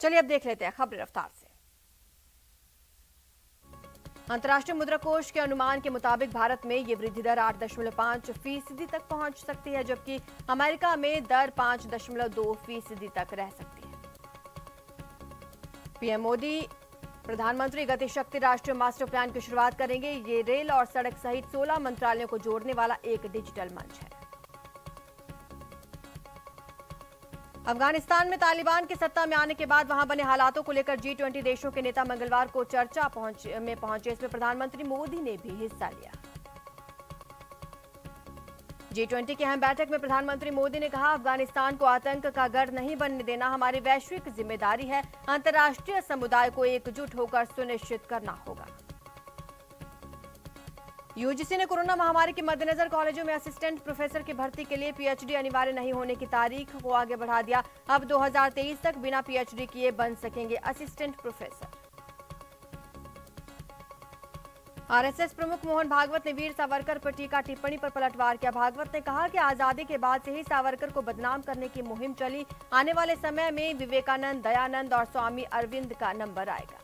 चलिए अब देख लेते हैं खबर रफ्तार से। अंतर्राष्ट्रीय मुद्रा कोष के अनुमान के मुताबिक भारत में ये वृद्धि दर 8.5% तक पहुंच सकती है, जबकि अमेरिका में दर 5.2% तक रह सकती है। पीएम मोदी प्रधानमंत्री गति शक्ति राष्ट्रीय मास्टर प्लान की शुरुआत करेंगे। ये रेल और सड़क सहित 16 मंत्रालयों को जोड़ने वाला एक डिजिटल मंच है। अफगानिस्तान में तालिबान के सत्ता में आने के बाद वहां बने हालातों को लेकर G20 देशों के नेता मंगलवार को चर्चा में पहुंचे। इसमें प्रधानमंत्री मोदी ने भी हिस्सा लिया। G20 की अहम बैठक में प्रधानमंत्री मोदी ने कहा, अफगानिस्तान को आतंक का गढ़ नहीं बनने देना हमारी वैश्विक जिम्मेदारी है। अंतर्राष्ट्रीय समुदाय को एकजुट होकर सुनिश्चित करना होगा। यूजीसी ने कोरोना महामारी के मद्देनजर कॉलेजों में असिस्टेंट प्रोफेसर की भर्ती के लिए पीएचडी अनिवार्य नहीं होने की तारीख को आगे बढ़ा दिया। अब 2023 तक बिना पीएचडी किए बन सकेंगे असिस्टेंट प्रोफेसर। आरएसएस प्रमुख मोहन भागवत ने वीर सावरकर पर टीका टिप्पणी पर पलटवार किया। भागवत ने कहा कि आजादी के बाद से ही सावरकर को बदनाम करने की मुहिम चली। आने वाले समय में विवेकानंद, दयानंद और स्वामी अरविंद का नंबर आएगा।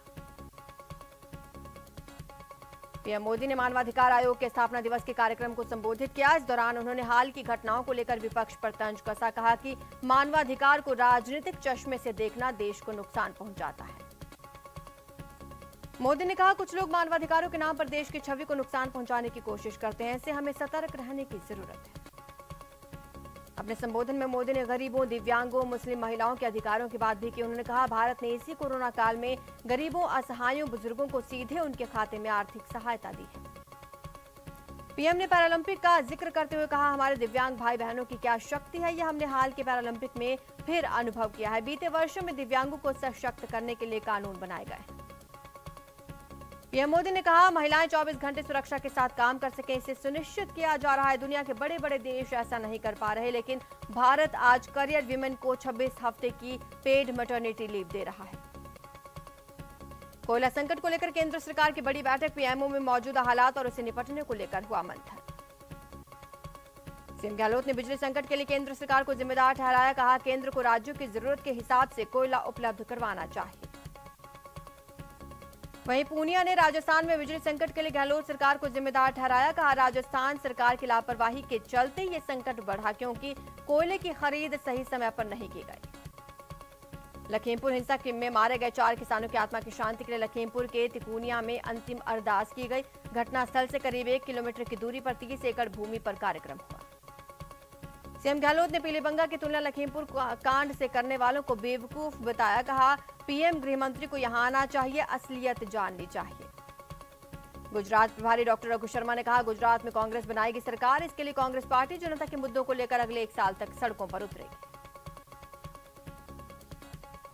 पीएम मोदी ने मानवाधिकार आयोग के स्थापना दिवस के कार्यक्रम को संबोधित किया। इस दौरान उन्होंने हाल की घटनाओं को लेकर विपक्ष पर तंज कसा। कहा कि मानवाधिकार को राजनीतिक चश्मे से देखना देश को नुकसान पहुंचाता है। मोदी ने कहा, कुछ लोग मानवाधिकारों के नाम पर देश की छवि को नुकसान पहुंचाने की कोशिश करते हैं। इससे हमें सतर्क रहने की जरूरत है। अपने संबोधन में मोदी ने गरीबों, दिव्यांगों, मुस्लिम महिलाओं के अधिकारों की बात भी की। उन्होंने कहा, भारत ने इसी कोरोना काल में गरीबों, असहायों, बुजुर्गों को सीधे उनके खाते में आर्थिक सहायता दी है। पीएम ने पैरालंपिक का जिक्र करते हुए कहा, हमारे दिव्यांग भाई बहनों की क्या शक्ति है, यह हमने हाल के पैरालंपिक में फिर अनुभव किया है। बीते वर्षों में दिव्यांगों को सशक्त करने के लिए कानून बनाए गए हैं। पीएम मोदी ने कहा, महिलाएं 24 घंटे सुरक्षा के साथ काम कर सकें, इसे सुनिश्चित किया जा रहा है। दुनिया के बड़े बड़े देश ऐसा नहीं कर पा रहे, लेकिन भारत आज करियर विमेन को 26 हफ्ते की पेड मैटरनिटी लीव दे रहा है। कोयला संकट को लेकर केंद्र सरकार की बड़ी बैठक, पीएमओ में मौजूदा हालात और उसे निपटने को लेकर हुआ मंथन। सीएम गहलोत ने बिजली संकट के लिए केंद्र सरकार को जिम्मेदार ठहराया। कहा, केंद्र को राज्यों की जरूरत के हिसाब से कोयला उपलब्ध करवाना चाहिए। वहीं पूनिया ने राजस्थान में बिजली संकट के लिए गहलोत सरकार को जिम्मेदार ठहराया। कहा, राजस्थान सरकार की लापरवाही के चलते ये संकट बढ़ा, क्योंकि कोयले की खरीद सही समय पर नहीं की गई। लखीमपुर हिंसा में मारे गए 4 किसानों की आत्मा की शांति के लिए लखीमपुर के तिकोनिया में अंतिम अरदास की गई। घटनास्थल से करीब 1 किलोमीटर की दूरी पर 30 एकड़ भूमि पर कार्यक्रम हुआ। सीएम गहलोत ने पीलीबंगा की तुलना लखीमपुर कांड से करने वालों को बेवकूफ बताया। कहा, पीएम गृह मंत्री को यहां आना चाहिए, असलियत जाननी चाहिए। गुजरात प्रभारी डॉक्टर रघु शर्मा ने कहा, गुजरात में कांग्रेस बनाएगी सरकार। इसके लिए कांग्रेस पार्टी जनता के मुद्दों को लेकर अगले 1 साल तक सड़कों पर उतरेगी।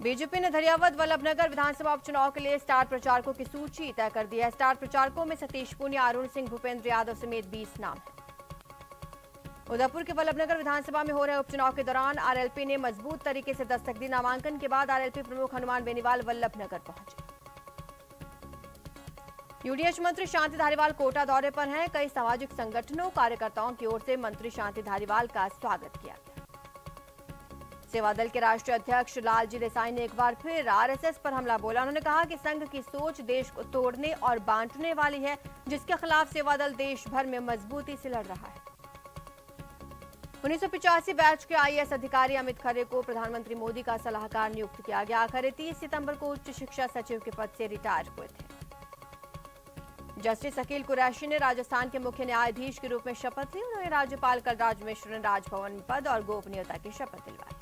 बीजेपी ने धरियावद वल्लभनगर विधानसभा उपचुनाव के लिए स्टार प्रचारकों की सूची तय कर दी है। स्टार प्रचारकों में सतीश पूनिया, अरुण सिंह, भूपेंद्र यादव समेत 20 नाम हैं। उदयपुर के वल्लभनगर विधानसभा में हो रहे उपचुनाव के दौरान आरएलपी ने मजबूत तरीके से दस्तक दी। नामांकन के बाद आरएलपी प्रमुख हनुमान बेनीवाल वल्लभनगर पहुंचे। यूडीएच मंत्री शांति धारीवाल कोटा दौरे पर हैं। कई सामाजिक संगठनों, कार्यकर्ताओं की ओर से मंत्री शांति धारीवाल का स्वागत किया गया। सेवा दल के राष्ट्रीय अध्यक्ष लालजी देसाई ने एक बार फिर आरएसएस पर हमला बोला। उन्होंने कहा कि संघ की सोच देश को तोड़ने और बांटने वाली है, जिसके खिलाफ सेवा दल देश भर में मजबूती से लड़ रहा है। 1985 बैच के आईएएस अधिकारी अमित खरे को प्रधानमंत्री मोदी का सलाहकार नियुक्त किया गया। खरे 30 सितंबर को उच्च शिक्षा सचिव के पद से रिटायर हुए थे। जस्टिस अकील कुरैशी ने राजस्थान के मुख्य न्यायाधीश के रूप में शपथ ली। उन्होंने राज्यपाल कलराज मिश्र ने राजभवन में पद और गोपनीयता की शपथ दिलवाई।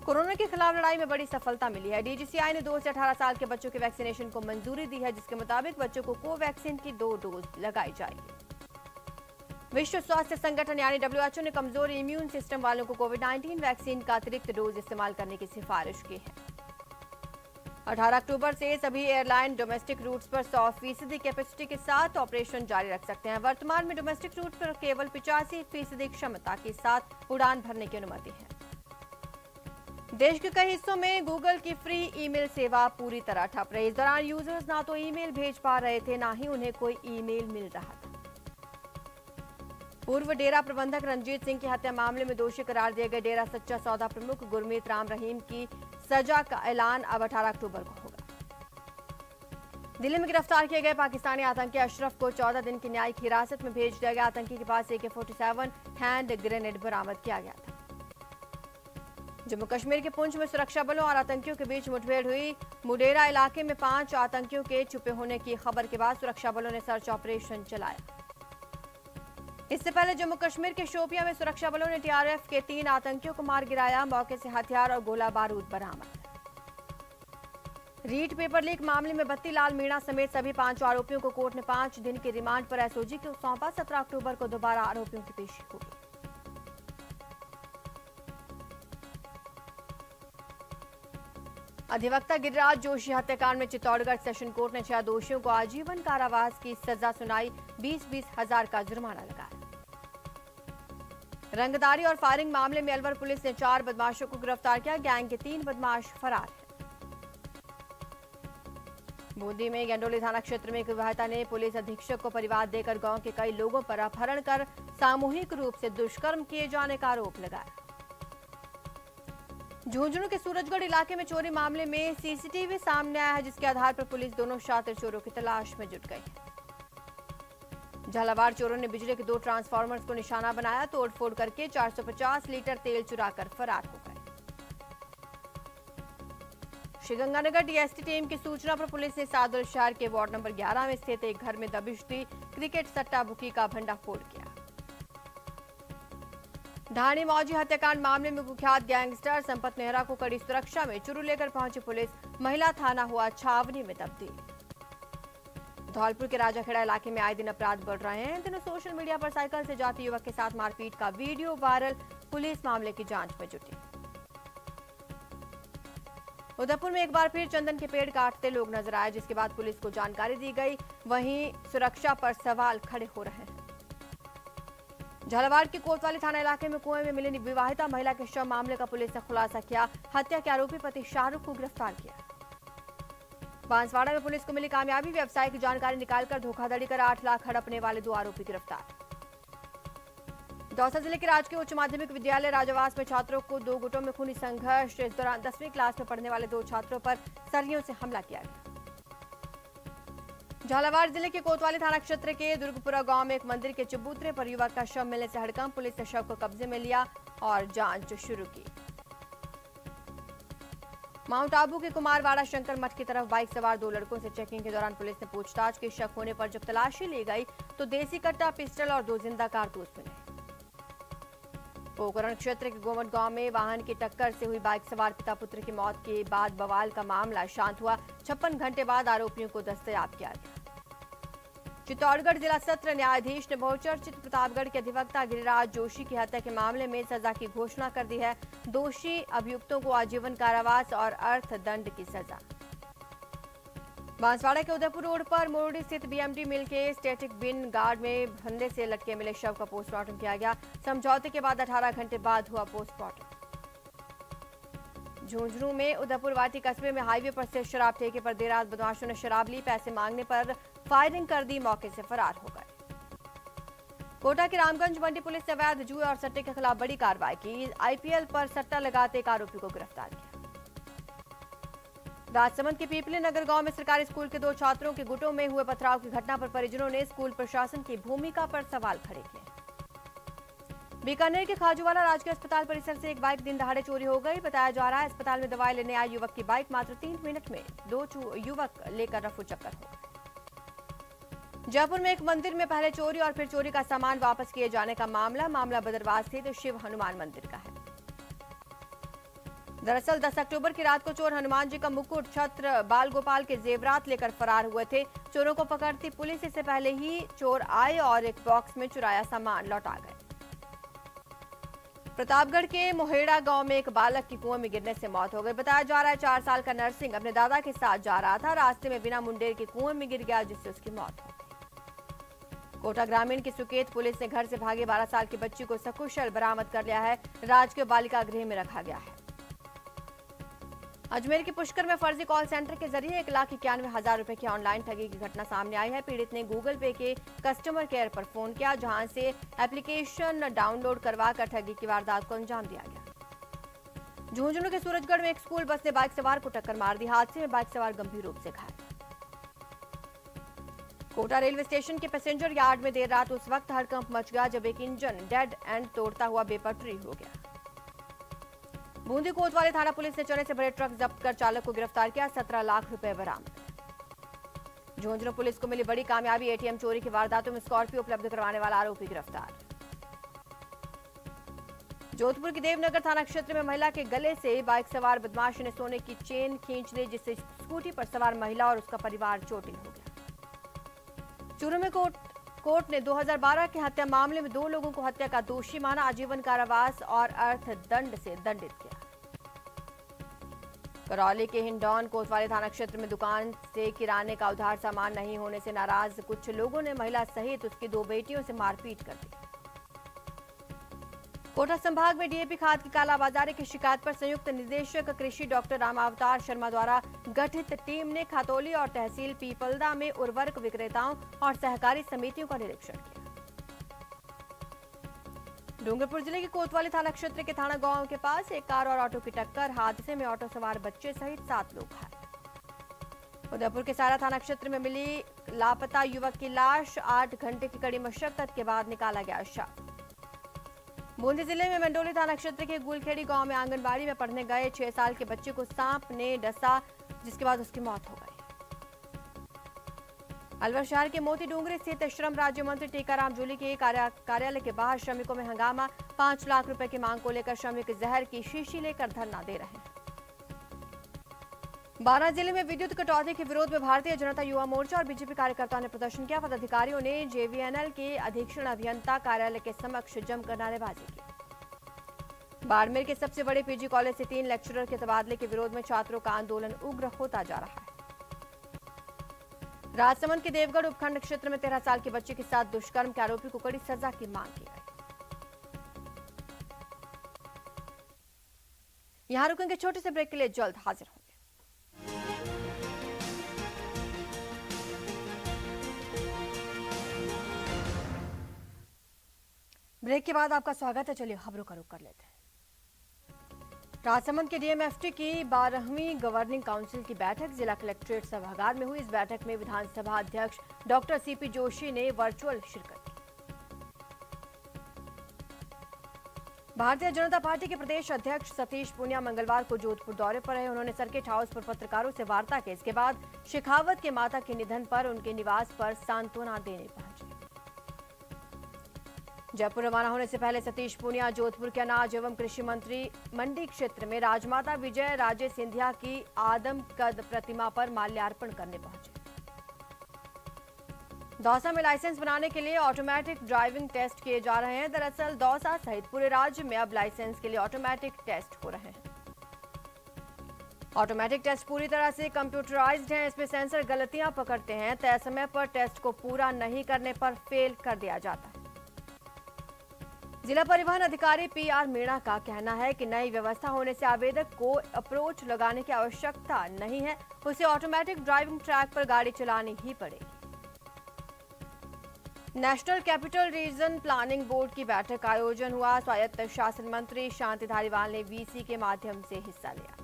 कोरोना के खिलाफ लड़ाई में बड़ी सफलता मिली है। डीजीसीआई ने 2 से 18 साल के बच्चों के वैक्सीनेशन को मंजूरी दी है, जिसके मुताबिक बच्चों को कोवैक्सीन की 2 डोज लगाई जाएगी। विश्व स्वास्थ्य संगठन यानी डब्ल्यूएचओ ने कमजोर इम्यून सिस्टम वालों को कोविड-19 वैक्सीन का अतिरिक्त डोज इस्तेमाल करने की सिफारिश की है। 18 अक्टूबर से सभी एयरलाइन डोमेस्टिक रूट्स पर 100% कैपेसिटी के साथ ऑपरेशन जारी रख सकते हैं। वर्तमान में डोमेस्टिक रूट पर केवल 85% क्षमता के साथ उड़ान भरने की अनुमति है। देश के कई हिस्सों में गूगल की फ्री ईमेल सेवा पूरी तरह ठप रही। इस दौरान यूजर्स ना तो ईमेल भेज पा रहे थे, ना ही उन्हें कोई ईमेल मिल रहा था। पूर्व डेरा प्रबंधक रंजीत सिंह की हत्या मामले में दोषी करार दिए गए डेरा सच्चा सौदा प्रमुख गुरमीत राम रहीम की सजा का ऐलान अब 18 अक्टूबर को होगा। दिल्ली में गिरफ्तार किए गए पाकिस्तानी आतंकी अशरफ को 14 दिन की न्यायिक हिरासत में भेज दिया गया। आतंकी के पास AK-47 हैंड ग्रेनेड बरामद किया गया था। जम्मू कश्मीर के पुंछ में सुरक्षा बलों और आतंकियों के बीच मुठभेड़ हुई। मुडेरा इलाके में 5 आतंकियों के छुपे होने की खबर के बाद सुरक्षा बलों ने सर्च ऑपरेशन चलाया। इससे पहले जम्मू कश्मीर के शोपियां में सुरक्षा बलों ने TRF के 3 आतंकियों को मार गिराया। मौके से हथियार और गोला बारूद बरामद। रीट पेपर लीक मामले में बत्ती लाल मीणा समेत सभी 5 आरोपियों को कोर्ट ने 5 दिन के रिमांड पर SOG को सौंपा। 17 अक्टूबर को दोबारा आरोपियों की पेशी होगी। अधिवक्ता गिरिराज जोशी हत्याकांड में चित्तौड़गढ़ सेशन कोर्ट ने 6 दोषियों को आजीवन कारावास की सजा सुनाई। 20-20 हजार का जुर्माना लगाया। रंगदारी और फायरिंग मामले में अलवर पुलिस ने 4 बदमाशों को गिरफ्तार किया। गैंग के 3 बदमाश फरार हैं। बूंदी में गंडोली थाना क्षेत्र में एक विवाहिता ने पुलिस अधीक्षक को परिवार देकर गांव के कई लोगों पर अपहरण कर सामूहिक रूप से दुष्कर्म किए जाने का आरोप लगाया। झुंझुनू के सूरजगढ़ इलाके में चोरी मामले में CCTV सामने आया है, जिसके आधार पर पुलिस दोनों शातिर चोरों की तलाश में जुट गई है। झालावाड़ चोरों ने बिजली के 2 ट्रांसफार्मर्स को निशाना बनाया। तोड़फोड़ करके 450 लीटर तेल चुराकर फरार हो गए। श्रीगंगानगर DST टीम की सूचना पर पुलिस ने सादुल शहर के वार्ड नंबर 11 में स्थित एक घर में दबिश दी। क्रिकेट सट्टा बुकी का भंडाफोड़ किया। ढाणी मौजी हत्याकांड मामले में कुख्यात गैंगस्टर संपत नेहरा को कड़ी सुरक्षा में चुरू लेकर पहुंची पुलिस। महिला थाना हुआ छावनी में तब्दील। धौलपुर के राजाखेड़ा इलाके में आए दिन अपराध बढ़ रहे हैं। इन दिनों सोशल मीडिया पर साइकिल से जाते युवक के साथ मारपीट का वीडियो वायरल। पुलिस मामले की जांच में जुटी। उदयपुर में एक बार फिर चंदन के पेड़ काटते लोग नजर आए, जिसके बाद पुलिस को जानकारी दी गई। वहीं सुरक्षा पर सवाल खड़े हो रहे हैं। झालावाड़ के कोतवाली थाना इलाके में कुएं में मिली विवाहिता महिला के शव मामले का पुलिस ने खुलासा किया। हत्या के आरोपी पति शाहरुख को गिरफ्तार किया। बांसवाड़ा में पुलिस को मिली कामयाबी। व्यवसाय की जानकारी निकालकर धोखाधड़ी कर 8 लाख हड़पने वाले 2 आरोपी गिरफ्तार। दौसा जिले के राजकीय उच्च माध्यमिक विद्यालय राजावास में छात्रों को 2 गुटों में खूनी संघर्ष। इस दौरान 10वीं क्लास में पढ़ने वाले 2 छात्रों पर सरियों से हमला किया गया। झालावाड़ जिले के कोतवाली थाना क्षेत्र के दुर्गपुरा गांव में एक मंदिर के चबूतरे पर युवक का शव मिलने से हड़कंप। पुलिस ने शव को कब्जे में लिया और जांच शुरू की। माउंट आबू के कुमारवाड़ा शंकर मठ की तरफ बाइक सवार 2 लड़कों से चेकिंग के दौरान पुलिस ने पूछताछ की। शक होने पर जब तलाशी ली गई तो देसी कट्टा, पिस्टल और 2 जिंदा कारतूस मिले। पोखरण क्षेत्र के गोमट गांव में वाहन की टक्कर से हुई बाइक सवार पिता पुत्र की मौत के बाद बवाल का मामला शांत हुआ। 56 घंटे बाद आरोपियों को दस्तयाब किया गया। चित्तौड़गढ़ जिला सत्र न्यायाधीश ने बहुचर्चित प्रतापगढ़ के अधिवक्ता गिरिराज जोशी की हत्या के मामले में सजा की घोषणा कर दी है। दोषी अभियुक्तों को आजीवन कारावास और अर्थदंड की सजा। बांसवाड़ा के उदयपुर रोड पर मोरडी स्थित BMT मिल के स्टैटिक बिन गार्ड में फंदे से लटके मिले शव का पोस्टमार्टम किया गया। समझौते के बाद 18 घंटे बाद हुआ पोस्टमार्टम। झुंझुनू में उदयपुर वाटी कस्बे में हाईवे पर स्थित शराब ठेके पर देर रात बदमाशों ने शराब ली। पैसे मांगने पर फायरिंग कर दी। मौके से फरार हो गए। कोटा की रामगंज मंडी पुलिस ने अवैध जुए और सट्टे के खिलाफ बड़ी कार्रवाई की। IPL पर सट्टा लगाते एक आरोपी को गिरफ्तार किया। राजसमंद के पीपली नगर गांव में सरकारी स्कूल के 2 छात्रों के गुटों में हुए पथराव की घटना पर परिजनों ने स्कूल प्रशासन की भूमिका पर सवाल खड़े किए। बीकानेर के खाजूवाला राजकीय अस्पताल परिसर से एक बाइक दिन दहाड़े चोरी हो गई। बताया जा रहा है अस्पताल में दवाई लेने आए युवक की बाइक मात्र 3 मिनट में 2 युवक लेकर रफू चक्कर हो गए। जयपुर में एक मंदिर में पहले चोरी और फिर चोरी का सामान वापस किए जाने का मामला बदरवास स्थित शिव हनुमान मंदिर का है। दरअसल 10 अक्टूबर की रात को चोर हनुमान जी का मुकुट, छत्र, बाल गोपाल के जेवरात लेकर फरार हुए थे। चोरों को पकड़ती पुलिस इससे पहले ही चोर आए और एक बॉक्स में चुराया सामान लौटा गए। प्रतापगढ़ के मोहेड़ा गांव में एक बालक की कुएं में गिरने से मौत हो गई। बताया जा रहा है 4 साल का नरसिंह अपने दादा के साथ जा रहा था। रास्ते में बिना मुंडेर के कुएं में गिर गया, जिससे उसकी मौत हो गई। कोटा ग्रामीण की सुकेत पुलिस ने घर से भागे 12 साल की बच्ची को सकुशल बरामद कर लिया है। राजकीय बालिका गृह में रखा गया है। अजमेर के पुष्कर में फर्जी कॉल सेंटर के जरिए 1,91,000 रुपए की ऑनलाइन ठगी की घटना सामने आई है। पीड़ित ने गूगल पे के कस्टमर केयर पर फोन किया, जहां से एप्लीकेशन डाउनलोड करवाकर ठगी की वारदात को अंजाम दिया गया। झुंझुनू के सूरजगढ़ में एक स्कूल बस ने बाइक सवार को टक्कर मार दी। हादसे में बाइक सवार गंभीर रूप से घायल। कोटा रेलवे स्टेशन के पैसेंजर यार्ड में देर रात उस वक्त हड़कंप मच गया जब एक इंजन डेड एंड तोड़ता हुआ बेपटरी हो गया। बूंदी कोतवाली थाना पुलिस ने चने से भरे ट्रक जब्त कर चालक को गिरफ्तार किया। 17 लाख रुपए बरामद। झुंझुनू पुलिस को मिली बड़ी कामयाबी। एटीएम चोरी की वारदातों में स्कॉर्पियो उपलब्ध करवाने वाला आरोपी गिरफ्तार। जोधपुर के देवनगर थाना क्षेत्र में महिला के गले से बाइक सवार बदमाश ने सोने की चेन खींच ली, जिससे स्कूटी पर सवार महिला और उसका परिवार चोटिल हो गया। चूरू में कोर्ट ने 2012 के हत्या मामले में 2 लोगों को हत्या का दोषी माना। आजीवन कारावास और अर्थदंड से दंडित किया। करौली के हिंडौन कोतवाली थाना क्षेत्र में दुकान से किराने का उधार सामान नहीं होने से नाराज कुछ लोगों ने महिला सहित उसकी 2 बेटियों से मारपीट कर दी। कोटा संभाग में डीएपी खाद की कालाबाजारी की शिकायत पर संयुक्त निदेशक कृषि डॉक्टर रामावतार शर्मा द्वारा गठित टीम ने खातौली और तहसील पीपलदा में उर्वरक विक्रेताओं और सहकारी समितियों का निरीक्षण किया। डूंगरपुर जिले के कोतवाली थाना क्षेत्र के थाना गांव के पास एक कार और ऑटो की टक्कर। हादसे में ऑटो सवार बच्चे सहित 7 लोग घायल। उदयपुर के सारा थाना क्षेत्र में मिली लापता युवक की लाश। 8 घंटे की कड़ी मशक्कत के बाद निकाला गया शव। बूंदी जिले में मंडोली थाना क्षेत्र के गुलखेड़ी गांव में आंगनबाड़ी में पढ़ने गए 6 साल के बच्चे को सांप ने डसा, जिसके बाद उसकी मौत हो गई। अलवर शहर के मोती डूंगरी स्थित श्रम राज्य मंत्री टीकाराम जूली के कार्यालय के बाहर श्रमिकों में हंगामा। 5 लाख रुपए की मांग को लेकर श्रमिक जहर की शीशी लेकर धरना दे रहे हैं। बारां जिले में विद्युत कटौती के विरोध में भारतीय जनता युवा मोर्चा और बीजेपी कार्यकर्ताओं ने प्रदर्शन किया। पदाधिकारियों ने जेवीएनएल के अधीक्षण अभियंता कार्यालय के समक्ष जमकर नारेबाजी की। बाड़मेर के सबसे बड़े पीजी कॉलेज से 3 लेक्चरर के तबादले के विरोध में छात्रों का आंदोलन उग्र होता जा रहा है। राजसमंद के देवगढ़ उपखंड क्षेत्र में 13 साल के बच्चे के साथ दुष्कर्म के आरोपी को कड़ी सजा की मांग की गई। यहां रुकेंगे, छोटे से ब्रेक के लिए जल्द हाजिर होंगे। ब्रेक के बाद आपका स्वागत है। चलिए खबरों का रुख कर लेते हैं। राजसमंद के डीएमएफटी की 12वीं गवर्निंग काउंसिल की बैठक जिला कलेक्ट्रेट सभागार में हुई। इस बैठक में विधानसभा अध्यक्ष डॉक्टर सीपी जोशी ने वर्चुअल शिरकत की। भारतीय जनता पार्टी के प्रदेश अध्यक्ष सतीश पूनिया मंगलवार को जोधपुर दौरे पर रहे। उन्होंने सर्किट हाउस पर पत्रकारों से वार्ता की। इसके बाद शेखावत के माता के निधन पर उनके निवास पर सांत्वना देने पहुंचे। जयपुर रवाना होने से पहले सतीश पूनिया जोधपुर के अनाज एवं कृषि मंत्री मंडी क्षेत्र में राजमाता विजय राजे सिंधिया की आदमकद प्रतिमा पर माल्यार्पण करने पहुंचे। दौसा में लाइसेंस बनाने के लिए ऑटोमेटिक ड्राइविंग टेस्ट किए जा रहे हैं। दरअसल दौसा सहित पूरे राज्य में अब लाइसेंस के लिए ऑटोमेटिक टेस्ट हो रहे हैं। ऑटोमेटिक टेस्ट पूरी तरह से कंप्यूटराइज्ड है। इसमें सेंसर गलतियां पकड़ते हैं। तय समय पर टेस्ट को पूरा नहीं करने पर फेल कर दिया जाता है। जिला परिवहन अधिकारी पीआर मीणा का कहना है कि नई व्यवस्था होने से आवेदक को अप्रोच लगाने की आवश्यकता नहीं है। उसे ऑटोमेटिक ड्राइविंग ट्रैक पर गाड़ी चलानी ही पड़ेगी। National capital region planning board की बैठक का आयोजन हुआ। स्वायत्त शासन मंत्री शांति धारीवाल ने वीसी के माध्यम से हिस्सा लिया।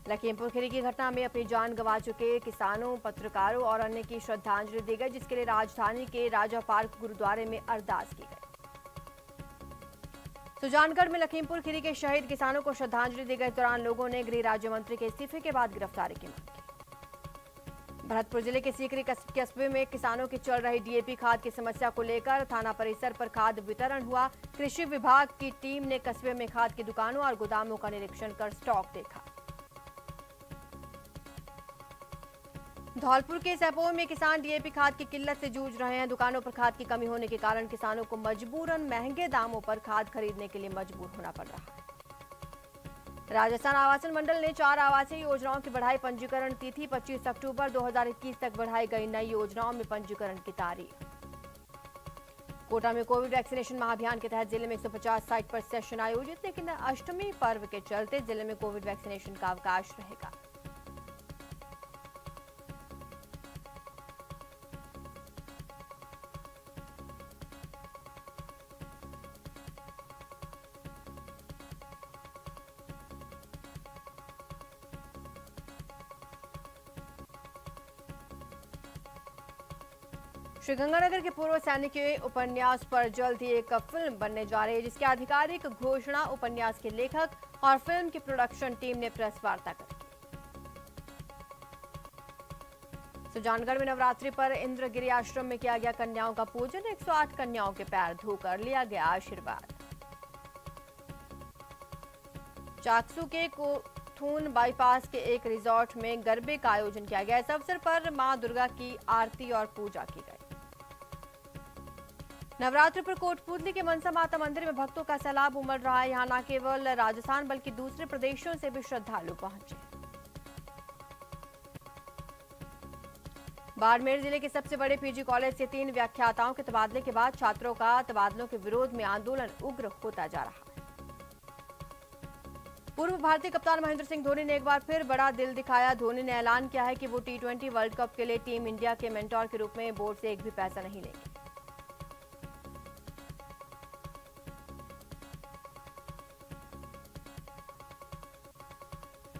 लखीमपुर खीरी की घटना में अपनी जान गंवा चुके किसानों, पत्रकारों और अन्य की श्रद्धांजलि दी गई, जिसके लिए राजधानी के राजा पार्क गुरुद्वारे में अरदास की गई। सुजानगढ़ में लखीमपुर खीरी के शहीद किसानों को श्रद्धांजलि दी गई। इस दौरान लोगों ने गृह राज्य मंत्री के इस्तीफे के बाद गिरफ्तारी की मांग की। भरतपुर जिले के सीकरी कस्बे में किसानों की चल रही डीएपी खाद की समस्या को लेकर थाना परिसर पर खाद वितरण हुआ। कृषि विभाग की टीम ने कस्बे में खाद की दुकानों और गोदामों का निरीक्षण कर स्टॉक देखा। धौलपुर के सैपोर में किसान डीएपी खाद की किल्लत से जूझ रहे हैं। दुकानों पर खाद की कमी होने के कारण किसानों को मजबूरन महंगे दामों पर खाद खरीदने के लिए मजबूर होना पड़ रहा है। राजस्थान आवासन मंडल ने 4 आवासीय योजनाओं की बढ़ाई पंजीकरण तिथि। 25 अक्टूबर 2021 तक बढ़ाई गई नई योजनाओं में पंजीकरण की तारीख। कोटा में कोविड वैक्सीनेशन महाअभियान के तहत जिले में 150 साइट पर सेशन आयोजित, लेकिन अष्टमी पर्व के चलते जिले में कोविड वैक्सीनेशन का अवकाश रहेगा। श्रीगंगानगर के पूर्व सैनिक के उपन्यास पर जल्द ही एक फिल्म बनने जा रही है, जिसकी आधिकारिक घोषणा उपन्यास के लेखक और फिल्म की प्रोडक्शन टीम ने प्रेस वार्ता कर की। सुजानगढ़ में नवरात्रि पर इंद्रगिरी आश्रम में किया गया कन्याओं का पूजन। 108 कन्याओं के पैर धोकर लिया गया आशीर्वाद। चाकसू के कोथून बाईपास के एक रिजॉर्ट में गरबे का आयोजन किया गया। इस अवसर पर मां दुर्गा की आरती और पूजा की गई। नवरात्र पर कोटपूतली के मनसा माता मंदिर में भक्तों का सैलाब उमड़ रहा है। यहां न केवल राजस्थान बल्कि दूसरे प्रदेशों से भी श्रद्धालु पहुंचे। बाड़मेर जिले के सबसे बड़े पीजी कॉलेज से 3 व्याख्याताओं के तबादले के बाद छात्रों का तबादलों के विरोध में आंदोलन उग्र होता जा रहा है। पूर्व भारतीय कप्तान महेंद्र सिंह धोनी ने एक बार फिर बड़ा दिल दिखाया। धोनी ने ऐलान किया है कि वो T20 वर्ल्ड कप के लिए टीम इंडिया के मेंटोर के रूप में बोर्ड से एक भी पैसा नहीं लेंगे।